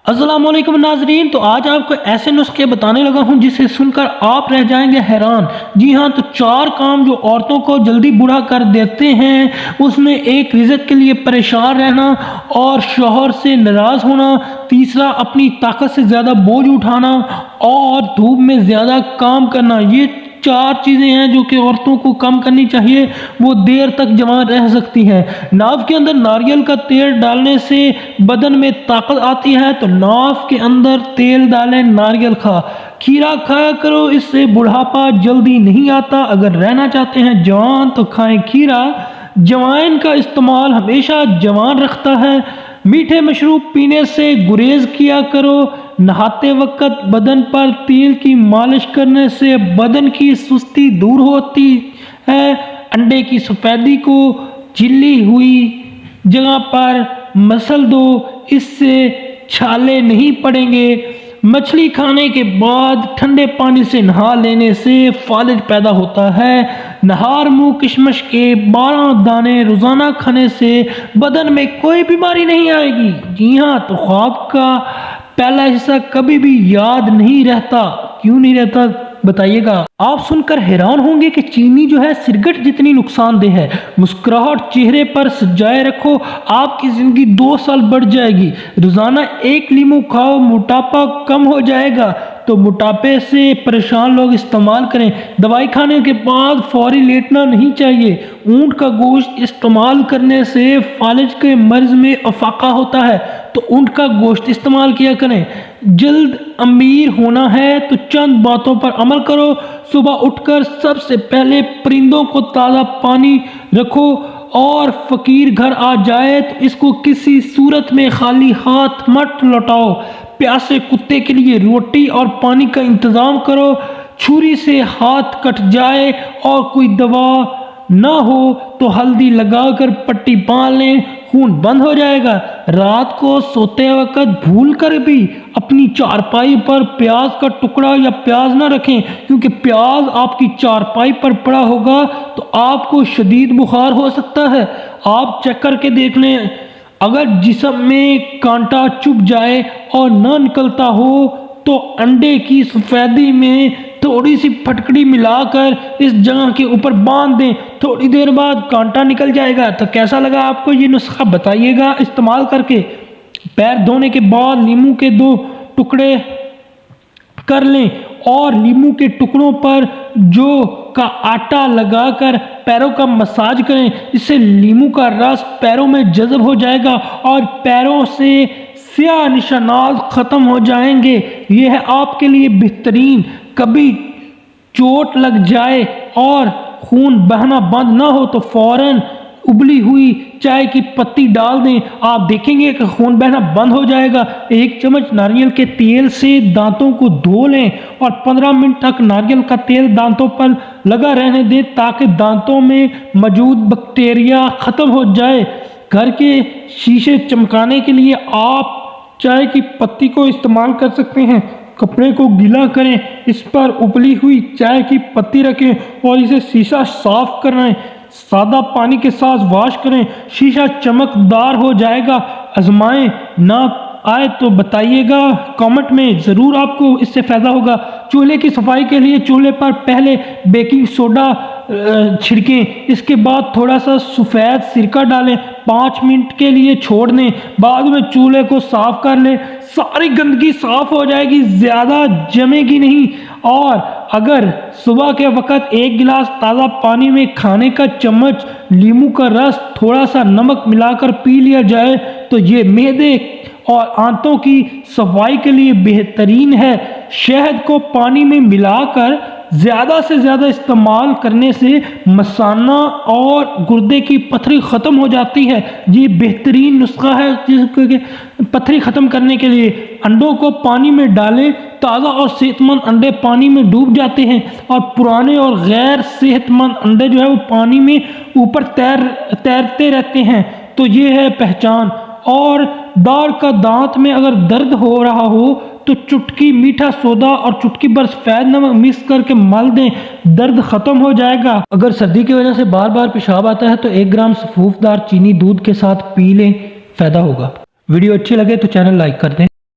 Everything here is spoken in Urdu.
السلام علیکم ناظرین، تو آج آپ کو ایسے نسخے بتانے لگا ہوں جسے سن کر آپ رہ جائیں گے حیران۔ جی ہاں، تو 4 کام جو عورتوں کو جلدی بوڑھا کر دیتے ہیں، اس میں ایک رزق کے لیے پریشان رہنا اور شوہر سے ناراض ہونا، تیسرا اپنی طاقت سے زیادہ بوجھ اٹھانا اور دھوپ میں زیادہ کام کرنا۔ یہ 4 چیزیں ہیں جو کہ عورتوں کو کم کرنی چاہیے، وہ دیر تک جوان رہ سکتی ہیں۔ ناف کے اندر ناریل کا تیل ڈالنے سے بدن میں طاقت آتی ہے، تو ناف کے اندر تیل ڈالیں، ناریل کھیرا کھایا کرو، اس سے بڑھاپا جلدی نہیں آتا۔ اگر رہنا چاہتے ہیں جوان تو کھائیں کھیرا، جوائن کا استعمال ہمیشہ جوان رکھتا ہے۔ میٹھے مشروب پینے سے گریز کیا کرو۔ نہاتے وقت بدن پر تیل کی مالش کرنے سے بدن کی سستی دور ہوتی ہے۔ انڈے کی سفیدی کو جلی ہوئی جگہ پر مسل دو، اس سے چھالے نہیں پڑیں گے۔ مچھلی کھانے کے بعد ٹھنڈے پانی سے نہا لینے سے فالج پیدا ہوتا ہے۔ نہار منہ کشمش کے 12 دانے روزانہ کھانے سے بدن میں کوئی بیماری نہیں آئے گی۔ جی ہاں، تو خواب کا پہلا حصہ کبھی بھی یاد نہیں رہتا۔ کیوں نہیں رہتا بتائیے گا؟ آپ سن کر حیران ہوں گے کہ چینی جو ہے سگریٹ جتنی نقصان دہ ہے۔ مسکراہٹ چہرے پر سجائے رکھو، آپ کی زندگی 2 سال بڑھ جائے گی۔ روزانہ 1 لیمو کھاؤ، موٹاپا کم ہو جائے گا۔ تو موٹاپے سے پریشان لوگ استعمال کریں۔ دوائی کھانے کے بعد فوری لیٹنا نہیں چاہیے۔ اونٹ کا گوشت استعمال کرنے سے فالج کے مرض میں افاقہ ہوتا ہے، تو اونٹ کا گوشت استعمال کیا کریں۔ جلد امیر ہونا ہے تو چند باتوں پر عمل کرو۔ صبح اٹھ کر سب سے پہلے پرندوں کو تازہ پانی رکھو، اور فقیر گھر آ جائے تو اس کو کسی صورت میں خالی ہاتھ مت لوٹاؤ۔ پیاسے کتے کے لیے روٹی اور پانی کا انتظام کرو۔ چھری سے ہاتھ کٹ جائے اور کوئی دوا نہ ہو تو ہلدی لگا کر پٹی باندھ لیں، خون بند ہو جائے گا۔ رات کو سوتے وقت بھول کر بھی اپنی چارپائی پر پیاز کا ٹکڑا یا پیاز نہ رکھیں، کیونکہ پیاز آپ کی چارپائی پر پڑا ہوگا تو آپ کو شدید بخار ہو سکتا ہے۔ آپ چیک کر کے دیکھ لیں، اگر جسم میں کانٹا چبھ جائے اور نہ نکلتا ہو تو انڈے کی سفیدی میں تھوڑی سی پھٹکڑی ملا کر اس جگہ کے اوپر باندھ دیں، تھوڑی دیر بعد کانٹا نکل جائے گا۔ تو کیسا لگا آپ کو یہ نسخہ بتائیے گا استعمال کر کے۔ پیر دھونے کے بعد لیمو کے 2 ٹکڑے کر لیں اور لیمو کے ٹکڑوں پر جو کا آٹا لگا کر پیروں کا مساج کریں، اس سے لیمو کا رس پیروں میں جذب ہو جائے گا اور پیروں سے سیاہ نشانات ختم ہو جائیں گے۔ یہ ہے آپ کے لیے بہترین۔ کبھی چوٹ لگ جائے اور خون بہنا بند نہ ہو تو فوراً ابلی ہوئی چائے کی پتی ڈال دیں، آپ دیکھیں گے کہ خون بہنا بند ہو جائے گا۔ 1 چمچ ناریل کے تیل سے دانتوں کو دھو لیں اور 15 منٹ تک ناریل کا تیل دانتوں پر لگا رہنے دیں تاکہ دانتوں میں موجود بیکٹیریا ختم ہو جائے۔ گھر کے شیشے چمکانے کے لیے آپ چائے کی پتی کو استعمال کر سکتے ہیں۔ کپڑے کو گیلا کریں، اس پر ابلی ہوئی چائے کی پتی رکھیں اور اسے شیشہ صاف کریں۔ سادہ پانی کے ساتھ واش کریں، شیشہ چمکدار ہو جائے گا۔ آزمائیں، نہ آئے تو بتائیے گا کامنٹ میں، ضرور آپ کو اس سے فائدہ ہوگا۔ چولہے کی صفائی کے لیے چولہے پر پہلے بیکنگ سوڈا چھڑکیں، اس کے بعد تھوڑا سا سفید سرکہ ڈالیں، 5 منٹ کے لیے چھوڑ دیں، بعد میں چولہے کو صاف کر لیں۔ ساری گندگی صاف ہو جائے گی، زیادہ جمے گی نہیں۔ اور اگر صبح کے وقت 1 گلاس تازہ پانی میں کھانے کا چمچ لیمو کا رس تھوڑا سا نمک ملا کر پی لیا جائے تو یہ معدے اور آنتوں کی صفائی کے لیے بہترین ہے۔ شہد کو پانی میں ملا کر زیادہ سے زیادہ استعمال کرنے سے مثانہ اور گردے کی پتھری ختم ہو جاتی ہے۔ یہ بہترین نسخہ ہے پتھری ختم کرنے کے لیے۔ انڈوں کو پانی میں ڈالیں، تازہ اور صحت مند انڈے پانی میں ڈوب جاتے ہیں اور پرانے اور غیر صحت مند انڈے جو ہے وہ پانی میں اوپر تیرتے رہتے ہیں۔ تو یہ ہے پہچان۔ اور داڑھ کا دانت میں اگر درد ہو رہا ہو تو چٹکی میٹھا سوڈا اور چٹکی بھر سفید نمک مکس کر کے مل دیں، درد ختم ہو جائے گا۔ اگر سردی کی وجہ سے بار بار پیشاب آتا ہے تو 1 گرام سفوف دار چینی دودھ کے ساتھ پی لیں، فائدہ ہوگا۔ ویڈیو اچھی لگے تو چینل لائک کر دیں۔